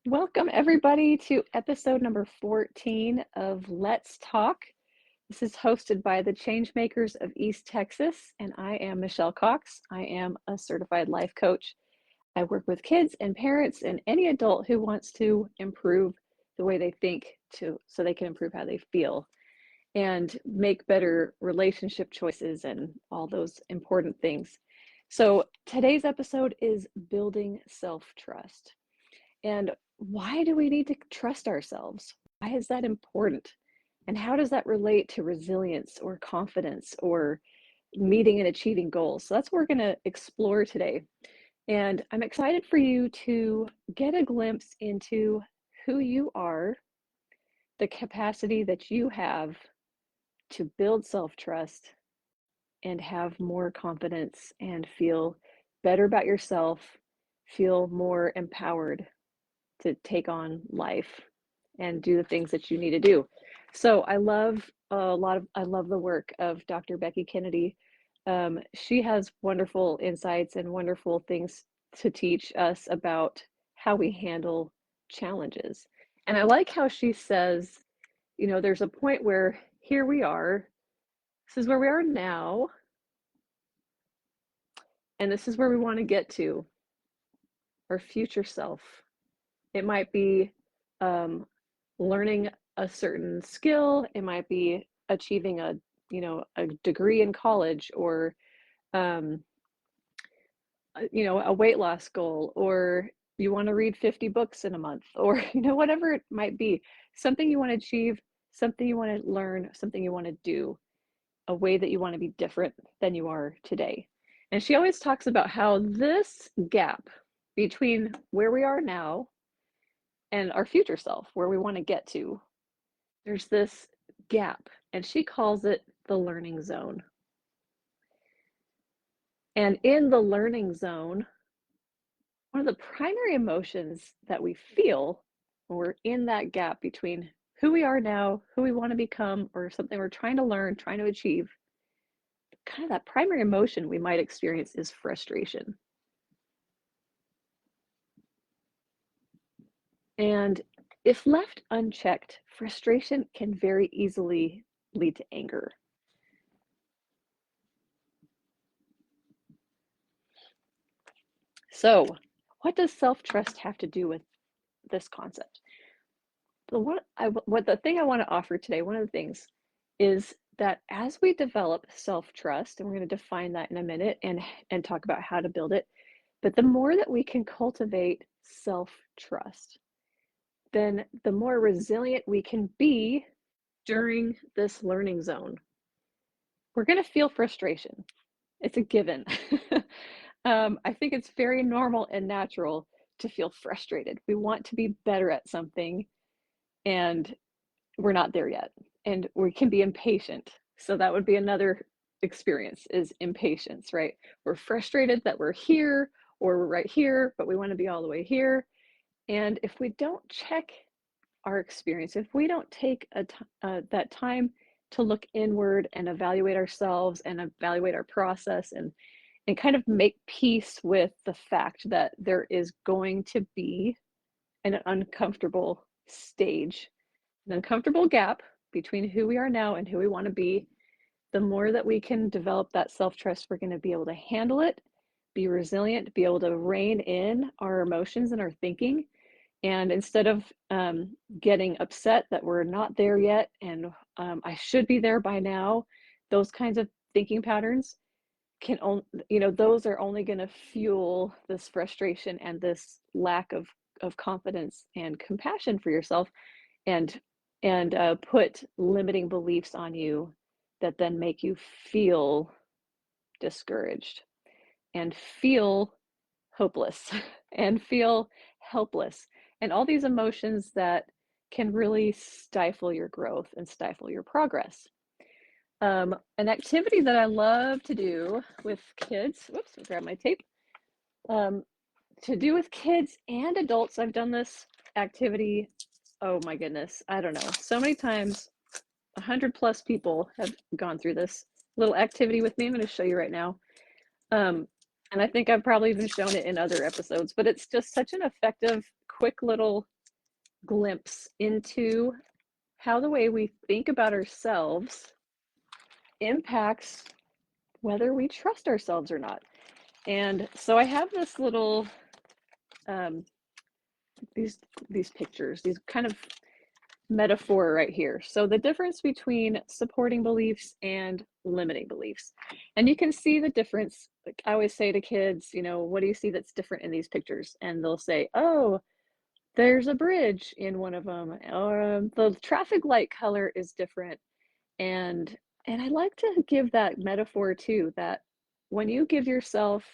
Welcome, everybody, to episode number 14 of Let's Talk. This is hosted by the Changemakers of East Texas, and I am Michelle Cox. I am a certified life coach. I work with kids and parents and any adult who wants to improve the way they think so they can improve how they feel and make better relationship choices and all those important things. So today's episode is building self-trust. And why do we need to trust ourselves? Why is that important? And how does that relate to resilience or confidence or meeting and achieving goals? So that's what we're going to explore today. And I'm excited for you to get a glimpse into who you are, the capacity that you have to build self-trust and have more confidence and feel better about yourself, feel more empowered to take on life and do the things that you need to do. So I love the work of Dr. Becky Kennedy. She has wonderful insights and wonderful things to teach us about how we handle challenges. And I like how she says, there's a point where here we are, this is where we are now, and this is where we want to get to, our future self. It might be learning a certain skill. It might be achieving a degree in college, or a weight loss goal, or you want to read 50 books in a month, or whatever it might be. Something you want to achieve, something you want to learn, something you want to do, a way that you want to be different than you are today. And she always talks about how this gap between where we are now and our future self, where we want to get to, there's this gap, and she calls it the learning zone. And in the learning zone, one of the primary emotions that we feel when we're in that gap between who we are now, who we want to become, or something we're trying to learn, trying to achieve, kind of that primary emotion we might experience is frustration. And if left unchecked, frustration can very easily lead to anger. So, what does self-trust have to do with this concept? The thing I want to offer today, one of the things, is that as we develop self-trust, and we're going to define that in a minute and talk about how to build it, but the more that we can cultivate self-trust, then the more resilient we can be during this learning zone. We're going to feel frustration. It's a given. I think it's very normal and natural to feel frustrated. We want to be better at something, and we're not there yet. And we can be impatient. So that would be another experience, is impatience, right? We're frustrated that we're here, or we're right here, but we want to be all the way here. And if we don't check our experience, if we don't take that time to look inward and evaluate ourselves and evaluate our process and kind of make peace with the fact that there is going to be an uncomfortable stage, an uncomfortable gap between who we are now and who we want to be, the more that we can develop that self-trust, we're going to be able to handle it, be resilient, be able to rein in our emotions and our thinking. And instead of getting upset that we're not there yet and I should be there by now, those kinds of thinking patterns those are only going to fuel this frustration and this lack of confidence and compassion for yourself, and put limiting beliefs on you that then make you feel discouraged and feel hopeless and feel helpless, and all these emotions that can really stifle your growth and stifle your progress. An activity that I love to do with kids, whoops, I'll grab my tape, to do with kids and adults. I've done this activity, oh my goodness, I don't know, so many times. 100+ people have gone through this little activity with me. I'm going to show you right now. And I think I've probably even shown it in other episodes, but it's just such an effective, quick little glimpse into how the way we think about ourselves impacts whether we trust ourselves or not. And so I have this little um, these these pictures, these kind of metaphor right here. So the difference between supporting beliefs and limiting beliefs. And you can see the difference. Like I always say to kids, you know, what do you see that's different in these pictures? And they'll say, oh, there's a bridge in one of them, or the traffic light color is different. And and I like to give that metaphor too, that when you give yourself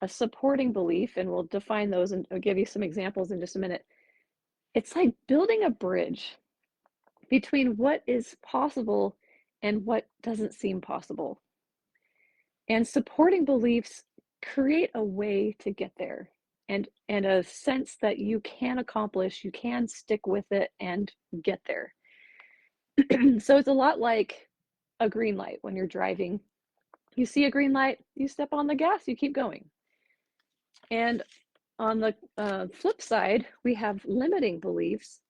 a supporting belief, and we'll define those and I'll give you some examples in just a minute. It's like building a bridge between what is possible and what doesn't seem possible. And supporting beliefs create a way to get there and a sense that you can accomplish, you can stick with it and get there. So it's a lot like a green light when you're driving. You see a green light, you step on the gas, you keep going. And on the flip side, we have limiting beliefs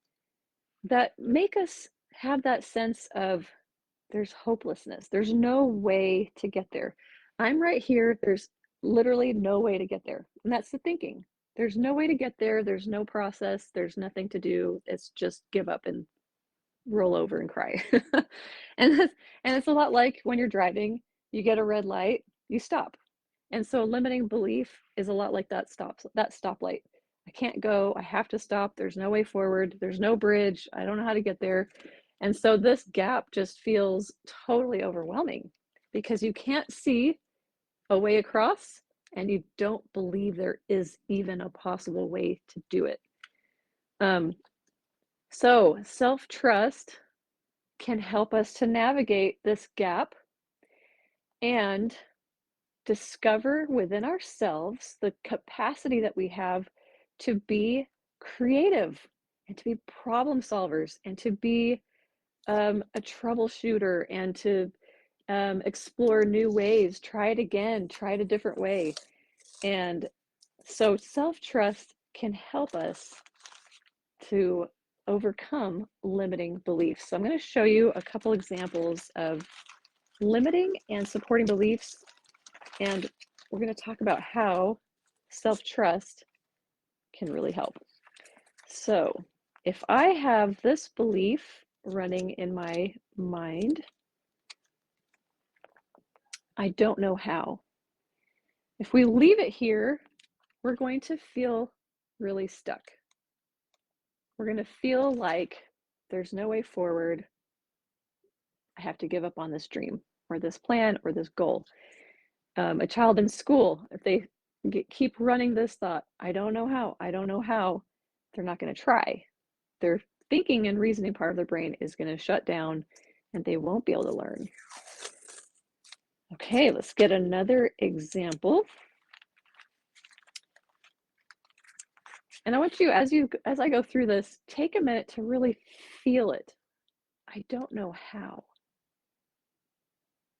that make us have that sense of there's hopelessness. There's no way to get there. I'm right here. There's literally no way to get there. And that's the thinking. There's no way to get there. There's no process. There's nothing to do. It's just give up and roll over and cry. and that's, and it's a lot like when you're driving, you get a red light, you stop. And so limiting belief is a lot like that stoplight. I can't go, I have to stop. There's no way forward. There's no bridge. I don't know how to get there. And so this gap just feels totally overwhelming because you can't see a way across and you don't believe there is even a possible way to do it. So self-trust can help us to navigate this gap and discover within ourselves the capacity that we have to be creative and to be problem solvers and to be a troubleshooter and to explore new ways, try it again, try it a different way. And so self-trust can help us to overcome limiting beliefs. So I'm going to show you a couple examples of limiting and supporting beliefs, and we're going to talk about how self-trust can really help. So if I have this belief running in my mind, I don't know how. If we leave it here, we're going to feel really stuck. We're going to feel like there's no way forward. I have to give up on this dream or this plan or this goal. A child in school, if they keep running this thought, I don't know how, I don't know how, they're not going to try. Their thinking and reasoning part of their brain is going to shut down and they won't be able to learn. Okay, let's get another example. And I want you, as I go through this, take a minute to really feel it. I don't know how.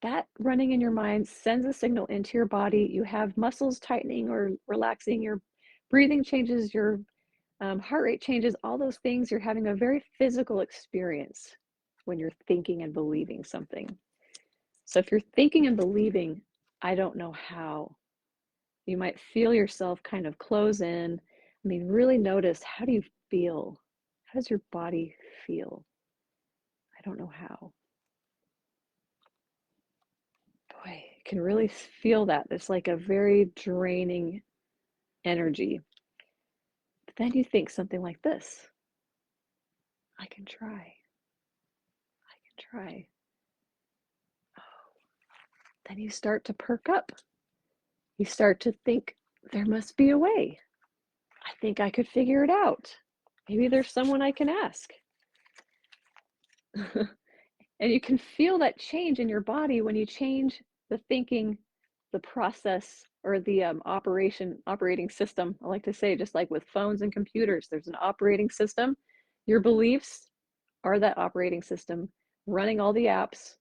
That running in your mind sends a signal into your body. You have muscles tightening or relaxing, your breathing changes, your heart rate changes, all those things. You're having a very physical experience when you're thinking and believing something. So if you're thinking and believing, I don't know how, you might feel yourself kind of close in. I mean, really notice, how do you feel? How does your body feel? I don't know how. Boy, I can really feel that. It's like a very draining energy. But then you think something like this: I can try. I can try. Oh, then you start to perk up. You start to think, there must be a way. I think I could figure it out. Maybe there's someone I can ask. And you can feel that change in your body when you change the thinking, the process, or the operating system. I like to say, just like with phones and computers, there's an operating system. Your beliefs are that operating system running all the apps,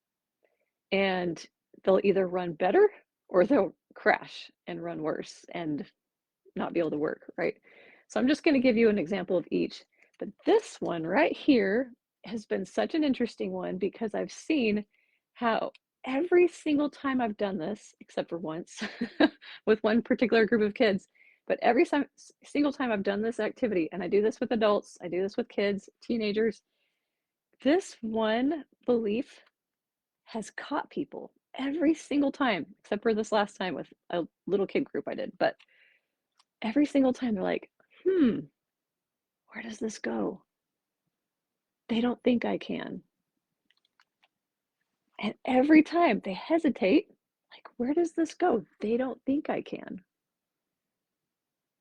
and they'll either run better or they'll crash and run worse and not be able to work, right? So I'm just going to give you an example of each. But this one right here has been such an interesting one because I've seen how every single time I've done this, except for once with one particular group of kids, but every single time I've done this activity, and I do this with adults, I do this with kids, teenagers, this one belief has caught people every single time, except for this last time with a little kid group I did. But every single time they're like, where does this go? They don't think I can. And every time they hesitate, like, where does this go? They don't think I can.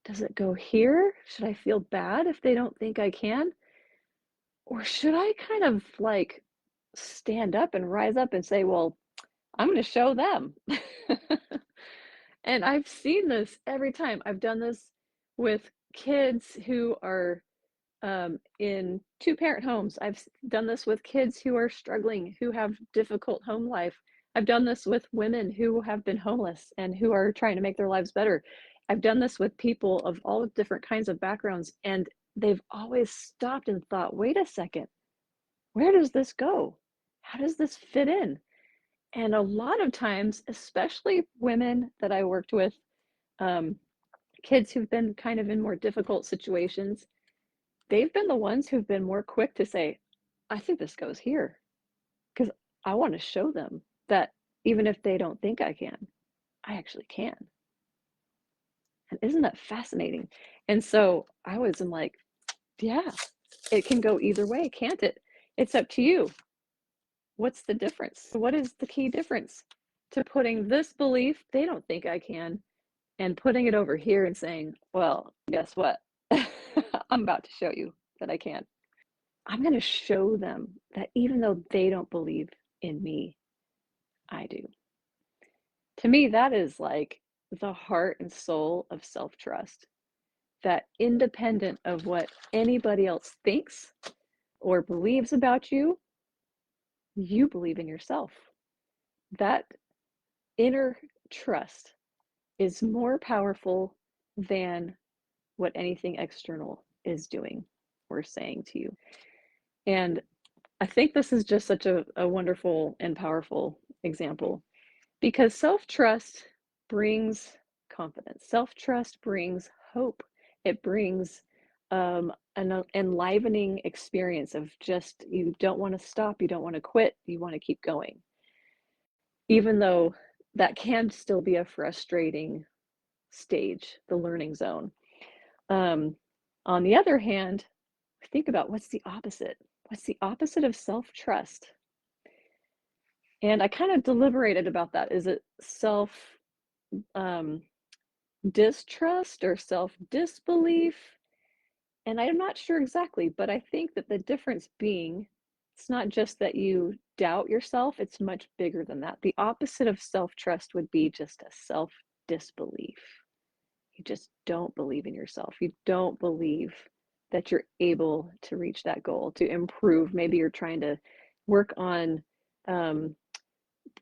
Does it go here? Should I feel bad if they don't think I can? Or should I kind of like stand up and rise up and say, well, I'm going to show them? And I've seen this every time. I've done this with kids who are in two-parent homes. I've done this with kids who are struggling, who have difficult home life. I've done this with women who have been homeless and who are trying to make their lives better. I've done this with people of all different kinds of backgrounds, and they've always stopped and thought, wait a second, where does this go? How does this fit in? And a lot of times, especially women that I worked with, um, kids who've been kind of in more difficult situations, they've been the ones who've been more quick to say, I think this goes here, because I want to show them that even if they don't think I can, I actually can. And isn't that fascinating? And so I was in like, yeah, it can go either way, can't it? It's up to you. What's the difference? What is the key difference to putting this belief, they don't think I can, and putting it over here and saying, well, guess what? I'm about to show you that I can. I'm going to show them that even though they don't believe in me, I do. To me, that is like the heart and soul of self trust. That independent of what anybody else thinks or believes about you, you believe in yourself. That inner trust is more powerful than what anything external is doing or saying to you. And I think this is just such a wonderful and powerful example because self trust brings confidence, self trust brings hope, it brings an enlivening experience of just you don't want to stop, you don't want to quit, you want to keep going, even though that can still be a frustrating stage, the learning zone. Um, on the other hand, think about what's the opposite? What's the opposite of self trust? And I kind of deliberated about that. Is it self um, distrust or self disbelief? And I'm not sure exactly, but I think that the difference being it's not just that you doubt yourself, it's much bigger than that. The opposite of self trust would be just a self disbelief. You just don't believe in yourself. You don't believe that you're able to reach that goal, to improve. Maybe you're trying to work on um,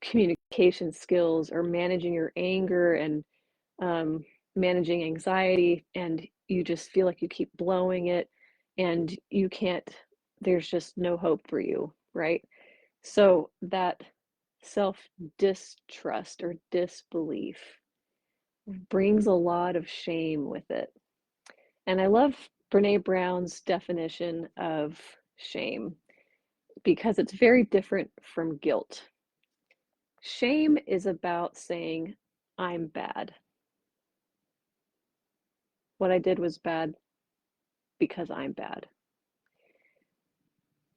communication skills or managing your anger and um, managing anxiety, and you just feel like you keep blowing it and you can't, there's just no hope for you, right? So that self distrust or disbelief brings a lot of shame with it. And I love Brene Brown's definition of shame because it's very different from guilt. Shame is about saying, I'm bad. What I did was bad because I'm bad.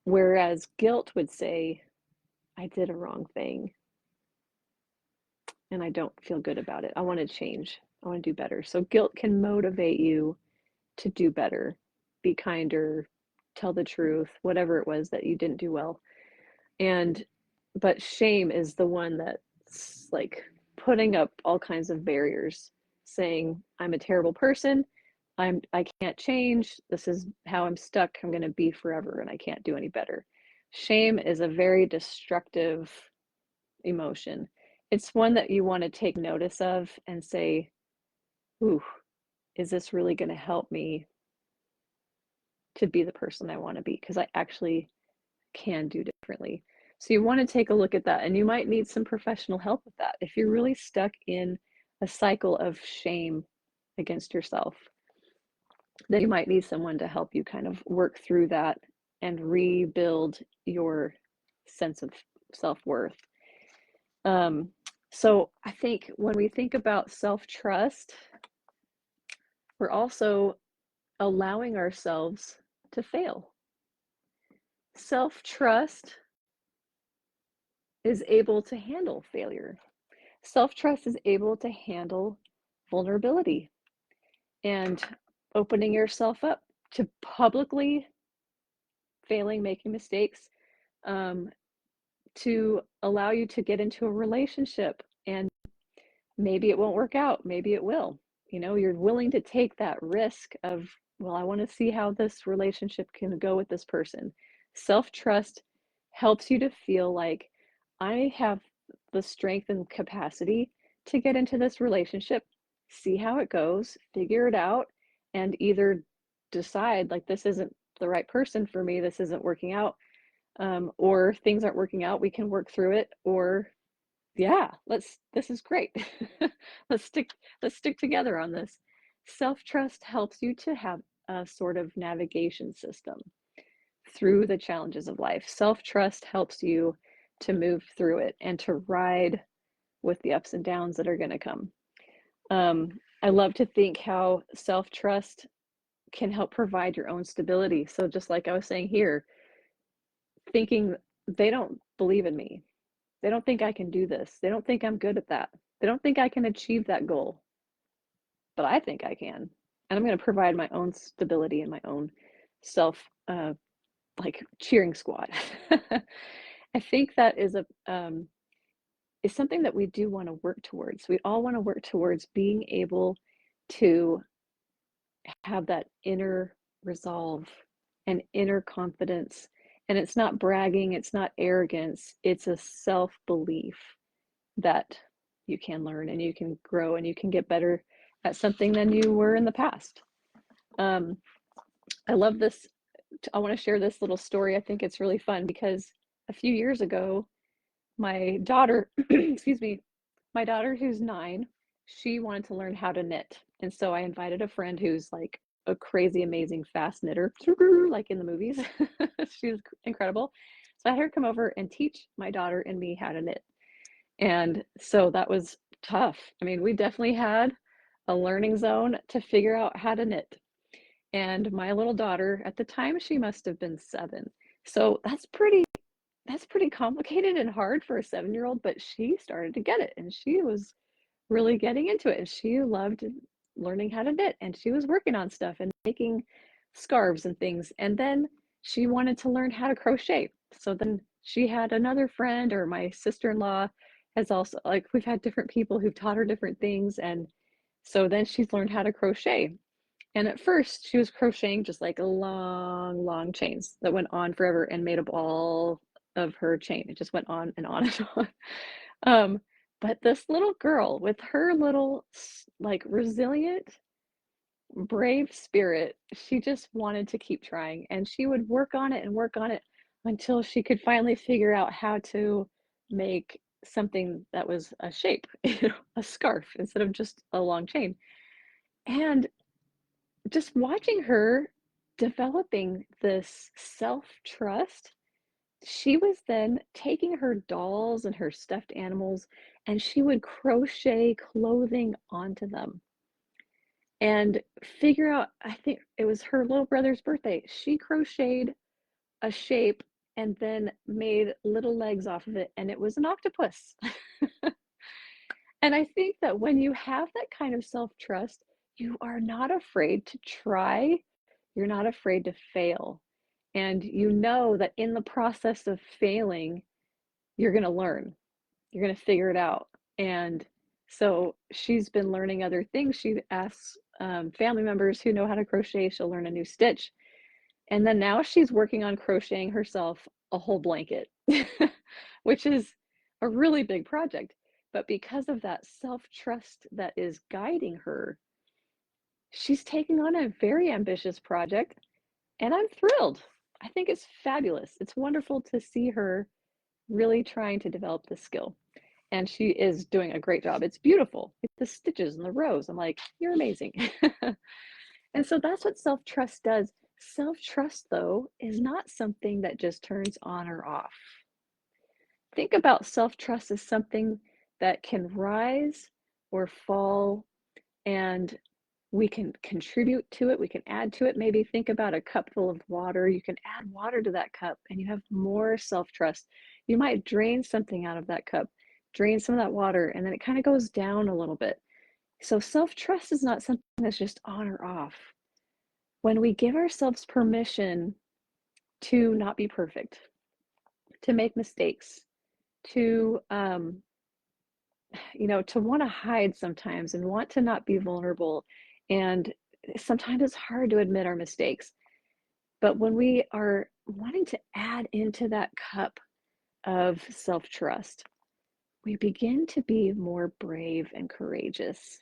Whereas guilt would say, I did a wrong thing and I don't feel good about it. I want to change. I want to do better. So guilt can motivate you to do better, be kinder, tell the truth, whatever it was that you didn't do well. And but shame is the one that's like putting up all kinds of barriers, saying I'm a terrible person, I can't change, this is how I'm stuck, I'm going to be forever and I can't do any better. Shame is a very destructive emotion. It's one that you want to take notice of and say, ooh, is this really going to help me to be the person I want to be because I actually can do differently. So you want to take a look at that, and you might need some professional help with that. If you're really stuck in a cycle of shame against yourself, then you might need someone to help you kind of work through that and rebuild your sense of self-worth. Um, so I think when we think about self-trust, we're also allowing ourselves to fail. Self-trust is able to handle failure. Self-trust is able to handle vulnerability and opening yourself up to publicly failing, making mistakes, um, to allow you to get into a relationship and maybe it won't work out, maybe it will. You know, you're willing to take that risk of, well, I want to see how this relationship can go with this person. Self-trust helps you to feel like I have the strength and capacity to get into this relationship, see how it goes, figure it out, and either decide like this isn't the right person for me, this isn't working out, or things aren't working out, we can work through it, or yeah, this is great. let's stick let's stick together on this. Self-trust helps you to have a sort of navigation system through the challenges of life. Self-trust helps you to move through it and to ride with the ups and downs that are going to come. I love to think how self-trust can help provide your own stability. So just like I was saying here, thinking they don't believe in me. They don't think I can do this. They don't think I'm good at that. They don't think I can achieve that goal, but I think I can. And I'm going to provide my own stability and my own self, like cheering squad. I think that is something that we do want to work towards. We all want to work towards being able to have that inner resolve and inner confidence. And it's not bragging, it's not arrogance, it's a self belief that you can learn and you can grow and you can get better at something than you were in the past. Um, I love this. I want to share this little story. I think it's really fun because a few years ago, my daughter, excuse me, my daughter who's 9, she wanted to learn how to knit. And so I invited a friend who's like a crazy, amazing, fast knitter, like in the movies. She's incredible. So I had her come over and teach my daughter and me how to knit. And so that was tough. I mean, we definitely had a learning zone to figure out how to knit. And my little daughter, at the time, she must have been 7. So that's pretty complicated and hard for a 7-year-old, but she started to get it and she was really getting into it and she loved learning how to knit and she was working on stuff and making scarves and things. And then she wanted to learn how to crochet. So then she had another friend, or my sister-in-law has also, like, we've had different people who've taught her different things. And so then she's learned how to crochet. And at first she was crocheting just like long, long chains that went on forever and made a ball of her chain. It just went on and on and on. Um, but this little girl with her little like resilient, brave spirit, she just wanted to keep trying and she would work on it and work on it until she could finally figure out how to make something that was a shape, a scarf instead of just a long chain. And just watching her developing this self-trust, she was then taking her dolls and her stuffed animals and she would crochet clothing onto them and figure out, I think it was her little brother's birthday. She crocheted a shape and then made little legs off of it, and it was an octopus. And I think that when you have that kind of self-trust, you are not afraid to try, you're not afraid to fail. And you know that in the process of failing, you're going to learn, you're going to figure it out. And so she's been learning other things. She asks family members who know how to crochet, she'll learn a new stitch. And then now she's working on crocheting herself a whole blanket, which is a really big project. But because of that self-trust that is guiding her, she's taking on a very ambitious project and I'm thrilled. I think it's fabulous. It's wonderful to see her really trying to develop this skill, and she is doing a great job. It's beautiful. The stitches and the rows. I'm like, "You're amazing." And so that's what self-trust does. Self-trust, though, is not something that just turns on or off. Think about self-trust as something that can rise or fall, and we can contribute to it, we can add to it. Maybe think about a cup full of water. You can add water to that cup and you have more self-trust. You might drain something out of that cup, drain some of that water, and then it kind of goes down a little bit. So self-trust is not something that's just on or off. When we give ourselves permission to not be perfect, to make mistakes, to to want to hide sometimes and want to not be vulnerable, and sometimes it's hard to admit our mistakes. But when we are wanting to add into that cup of self-trust, we begin to be more brave and courageous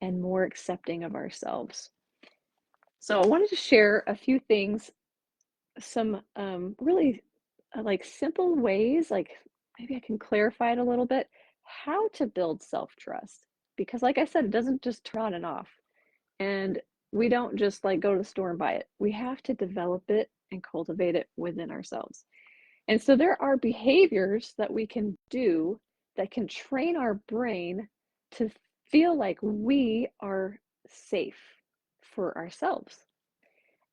and more accepting of ourselves. So I wanted to share a few things, some really like simple ways, like maybe I can clarify it a little bit, how to build self-trust. Because like I said, it doesn't just turn on and off. And we don't just like go to the store and buy it. We have to develop it and cultivate it within ourselves. And so there are behaviors that we can do that can train our brain to feel like we are safe for ourselves.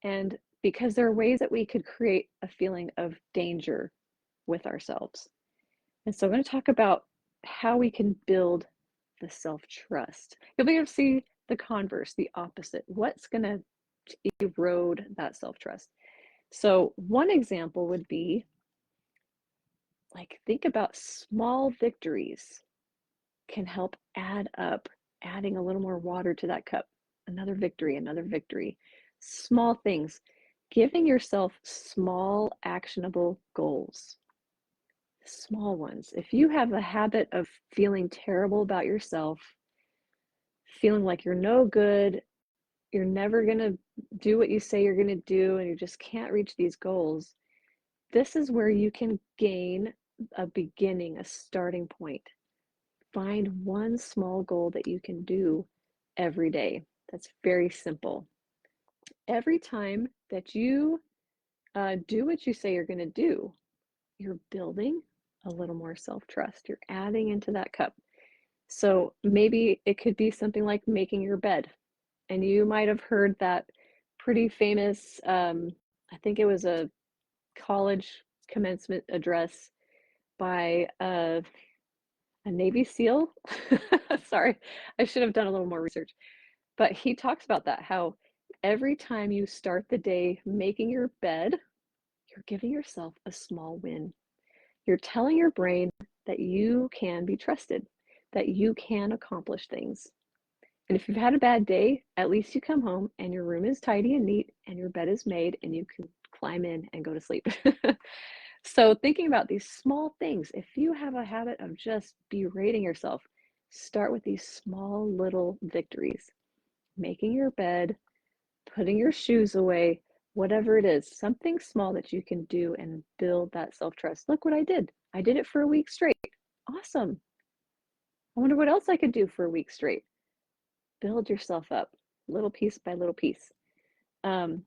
And because there are ways that we could create a feeling of danger with ourselves. And so I'm going to talk about how we can build the self-trust. You'll be able to see the converse, the opposite. What's going to erode that self-trust? So one example would be like think about small victories can help add up, adding a little more water to that cup. Another victory, another victory. Small things. Giving yourself small, actionable goals. Small ones. If you have a habit of feeling terrible about yourself, feeling like you're no good, you're never going to do what you say you're going to do, and you just can't reach these goals, this is where you can gain a beginning, a starting point. Find one small goal that you can do every day. That's very simple. Every time that you do what you say you're going to do, you're building a little more self-trust. You're adding into that cup. So maybe it could be something like making your bed. And you might have heard that pretty famous, I think it was a college commencement address by a Navy SEAL. Sorry, I should have done a little more research. But he talks about that, how every time you start the day making your bed, you're giving yourself a small win. You're telling your brain that you can be trusted, that you can accomplish things. And if you've had a bad day, at least you come home and your room is tidy and neat and your bed is made and you can climb in and go to sleep. So thinking about these small things, if you have a habit of just berating yourself, start with these small little victories. Making your bed, putting your shoes away, whatever it is, something small that you can do and build that self-trust. Look what I did. I did it for a week straight. Awesome. I wonder what else I could do for a week straight. Build yourself up little piece by little piece. Um,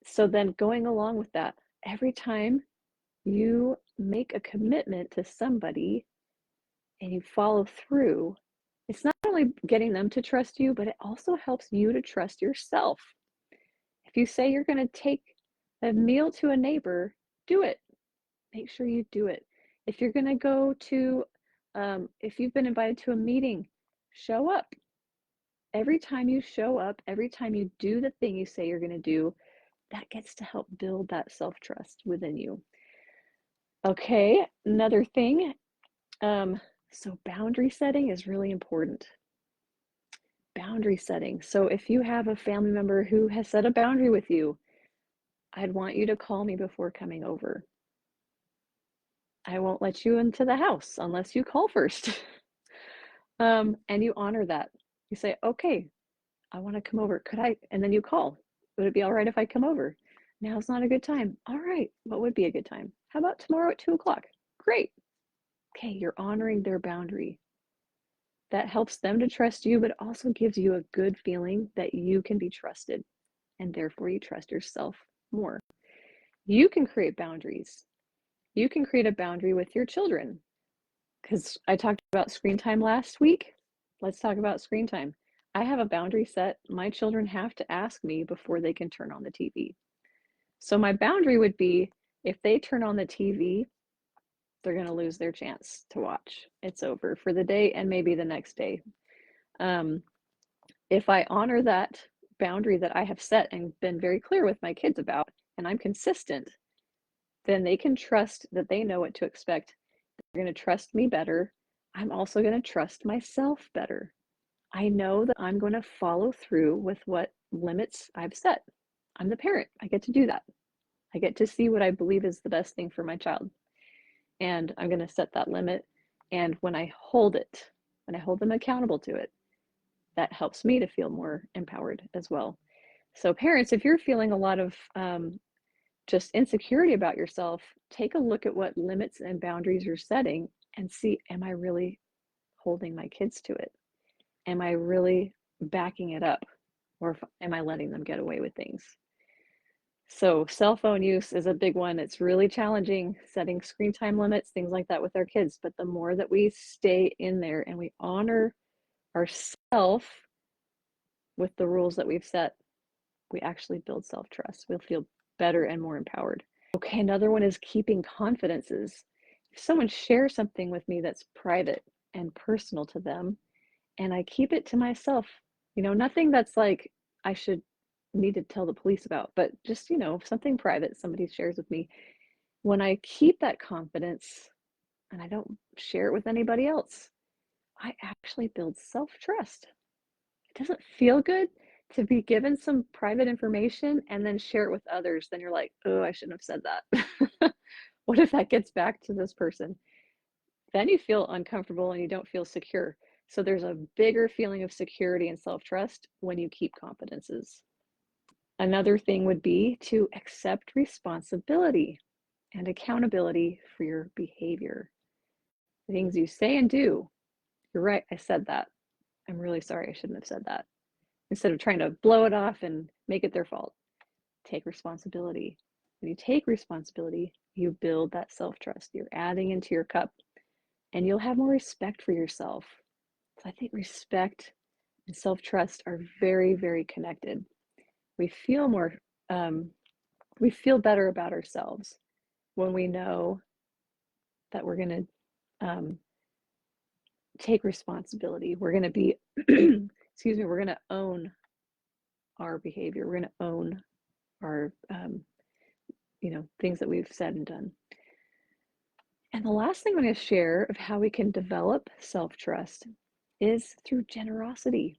so then going along with that, every time you make a commitment to somebody and you follow through, it's not only getting them to trust you, but it also helps you to trust yourself. If you say you're going to take a meal to a neighbor, do it. Make sure you do it. If you're going to go to, if you've been invited to a meeting, show up. Every time you show up, every time you do the thing you say you're going to do, that gets to help build that self-trust within you. Okay, another thing. So boundary setting is really important. Boundary setting. So if you have a family member who has set a boundary with you, I'd want you to call me before coming over. I won't let you into the house unless you call first. And you honor that. You say, okay, I want to come over. Could I? And then you call. Would it be all right if I come over? Now's not a good time. All right, what would be a good time? How about tomorrow at 2 o'clock? Great. Okay, you're honoring their boundary. That helps them to trust you, but also gives you a good feeling that you can be trusted, and therefore you trust yourself more. You can create boundaries. You can create a boundary with your children, because I talked about screen time last week. Let's talk about screen time. I have a boundary set. My children have to ask me before they can turn on the TV. So my boundary would be, if they turn on the TV, they're going to lose their chance to watch. It's over for the day and maybe the next day. If I honor that boundary that I have set and been very clear with my kids about, and I'm consistent, then they can trust that they know what to expect. They're going to trust me better. I'm also going to trust myself better. I know that I'm going to follow through with what limits I've set. I'm the parent. I get to do that. I get to see what I believe is the best thing for my child. And I'm going to set that limit. And when I hold it, when I hold them accountable to it, that helps me to feel more empowered as well. So parents, if you're feeling a lot of just insecurity about yourself, take a look at what limits and boundaries you're setting and see, am I really holding my kids to it? Am I really backing it up? Or am I letting them get away with things? So cell phone use is a big one. It's really challenging, setting screen time limits, things like that with our kids. But the more that we stay in there and we honor ourselves with the rules that we've set, we actually build self-trust. We'll feel better and more empowered. Okay, another one is keeping confidences. If someone shares something with me that's private and personal to them, and I keep it to myself, nothing that's like I should need to tell the police about, but just, something private somebody shares with me. When I keep that confidence and I don't share it with anybody else, I actually build self-trust. It doesn't feel good to be given some private information and then share it with others. Then you're like, oh, I shouldn't have said that. What if that gets back to this person? Then you feel uncomfortable and you don't feel secure. So there's a bigger feeling of security and self-trust when you keep confidences. Another thing would be to accept responsibility and accountability for your behavior. The things you say and do. You're right, I said that. I'm really sorry, I shouldn't have said that. Instead of trying to blow it off and make it their fault, take responsibility. When you take responsibility, you build that self-trust. You're adding into your cup, and you'll have more respect for yourself. So I think respect and self-trust are very, very connected. We feel better about ourselves when we know that we're going to take responsibility. We're going to be, excuse me, we're going to own our behavior. We're going to own our, things that we've said and done. And the last thing I'm going to share of how we can develop self-trust is through generosity.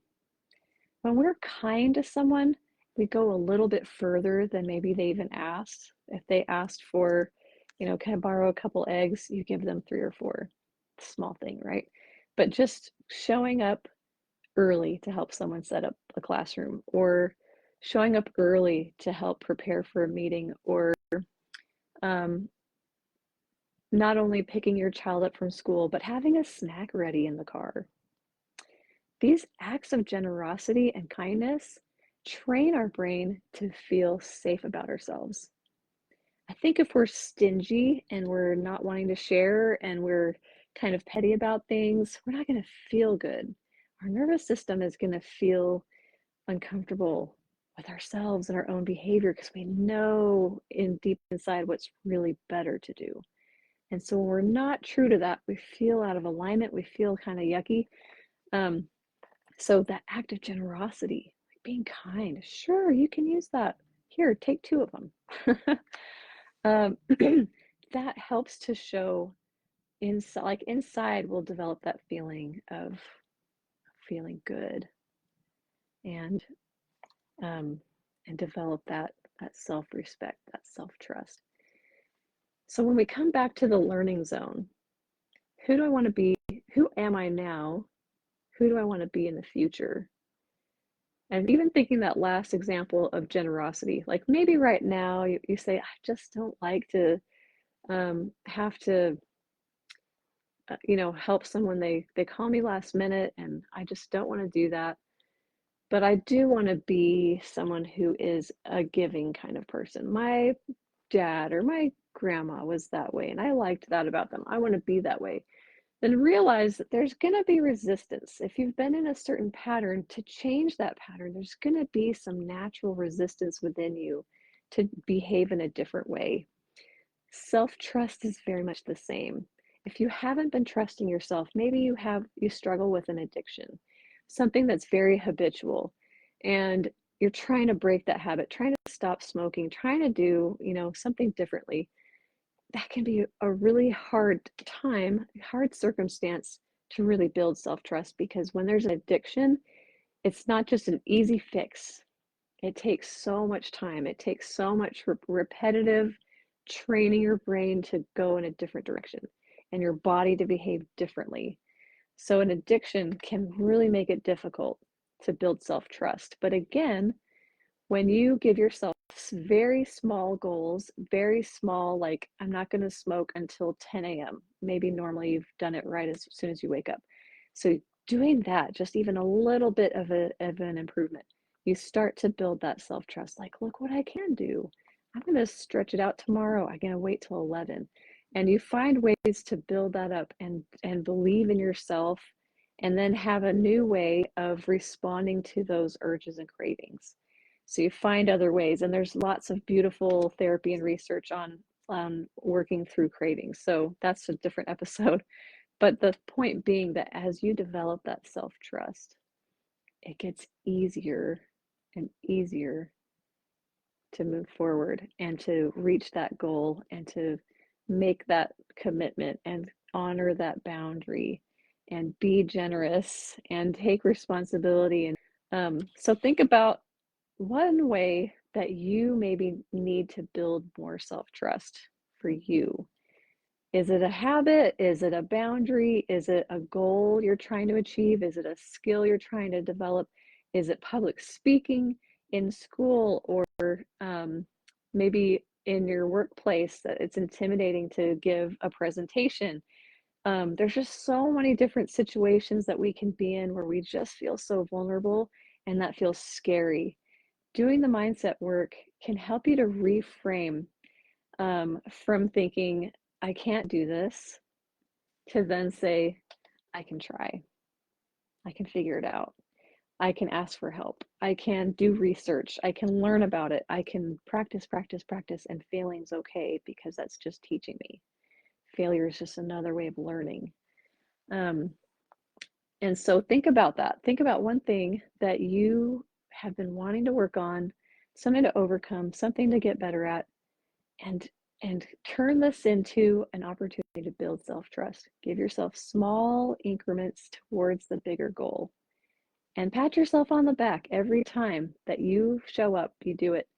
When we're kind to someone, we go a little bit further than maybe they even asked. If they asked for, can I borrow a couple eggs? You give them 3 or 4. Small thing, right? But just showing up early to help someone set up a classroom, or showing up early to help prepare for a meeting, or not only picking your child up from school, but having a snack ready in the car. These acts of generosity and kindness train our brain to feel safe about ourselves. I think if we're stingy and we're not wanting to share and we're kind of petty about things, we're not going to feel good. Our nervous system is going to feel uncomfortable with ourselves and our own behavior because we know deep inside what's really better to do. And so when we're not true to that, we feel out of alignment, we feel kind of yucky. So that act of generosity, like being kind, sure, you can use that. Here, take 2 of them. That helps to show inside we'll develop that feeling of feeling good, and develop that self-respect, that self-trust. So when we come back to the learning zone, who do I want to be? Who am I now? Who do I want to be in the future? And even thinking that last example of generosity, like maybe right now you say, I just don't like to have to, help someone. They call me last minute and I just don't want to do that. But I do want to be someone who is a giving kind of person. My dad or my grandma was that way, and I liked that about them. I want to be that way. Then realize that there's going to be resistance. If you've been in a certain pattern, to change that pattern, there's going to be some natural resistance within you to behave in a different way. Self-trust is very much the same. If you haven't been trusting yourself, maybe you struggle with an addiction, something that's very habitual, and you're trying to break that habit, trying to stop smoking, trying to do, something differently. That can be a really hard time, hard circumstance to really build self-trust, because when there's an addiction, it's not just an easy fix. It takes so much time. It takes so much repetitive training your brain to go in a different direction and your body to behave differently. So an addiction can really make it difficult to build self-trust. But again, when you give yourself very small goals, very small, like I'm not going to smoke until 10 a.m. Maybe normally you've done it right as soon as you wake up. So doing that, just even a little bit of an improvement, you start to build that self-trust. Like, look what I can do. I'm going to stretch it out tomorrow. I'm going to wait till 11. And you find ways to build that up and believe in yourself, and then have a new way of responding to those urges and cravings. So you find other ways, and there's lots of beautiful therapy and research on working through cravings. So that's a different episode. But the point being that as you develop that self-trust, it gets easier and easier to move forward and to reach that goal and to make that commitment and honor that boundary and be generous and take responsibility. And so think about one way that you maybe need to build more self-trust for you. Is it a habit? Is it a boundary? Is it a goal you're trying to achieve? Is it a skill you're trying to develop? Is it public speaking in school, or maybe in your workplace that it's intimidating to give a presentation? There's just so many different situations that we can be in where we just feel so vulnerable, and that feels scary. Doing the mindset work can help you to reframe, from thinking, I can't do this, to then say, I can try. I can figure it out. I can ask for help. I can do research. I can learn about it. I can practice, practice, practice, and failing's okay because that's just teaching me. Failure is just another way of learning. Um, and so think about that. Think about one thing that you have been wanting to work on, something to overcome, something to get better at, and turn this into an opportunity to build self-trust. Give yourself small increments towards the bigger goal, and pat yourself on the back every time that you show up, you do it,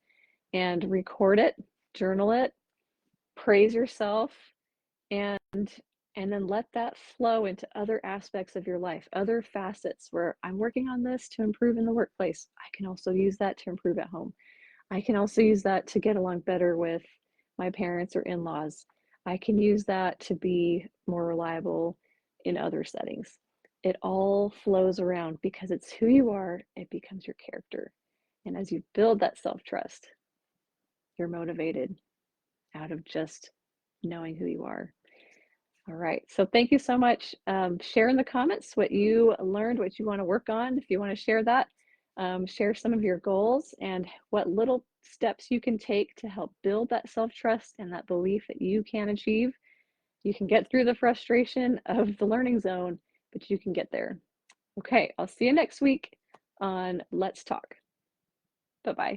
and record it, journal it, praise yourself, and then let that flow into other aspects of your life, other facets where I'm working on this to improve in the workplace. I can also use that to improve at home. I can also use that to get along better with my parents or in-laws. I can use that to be more reliable in other settings. It all flows around because it's who you are, it becomes your character. And as you build that self-trust, you're motivated out of just knowing who you are. All right, so thank you so much. Share in the comments what you learned, what you want to work on. If you want to share that, share some of your goals and what little steps you can take to help build that self-trust and that belief that you can achieve. You can get through the frustration of the learning zone, but you can get there. Okay, I'll see you next week on Let's Talk. Bye-bye.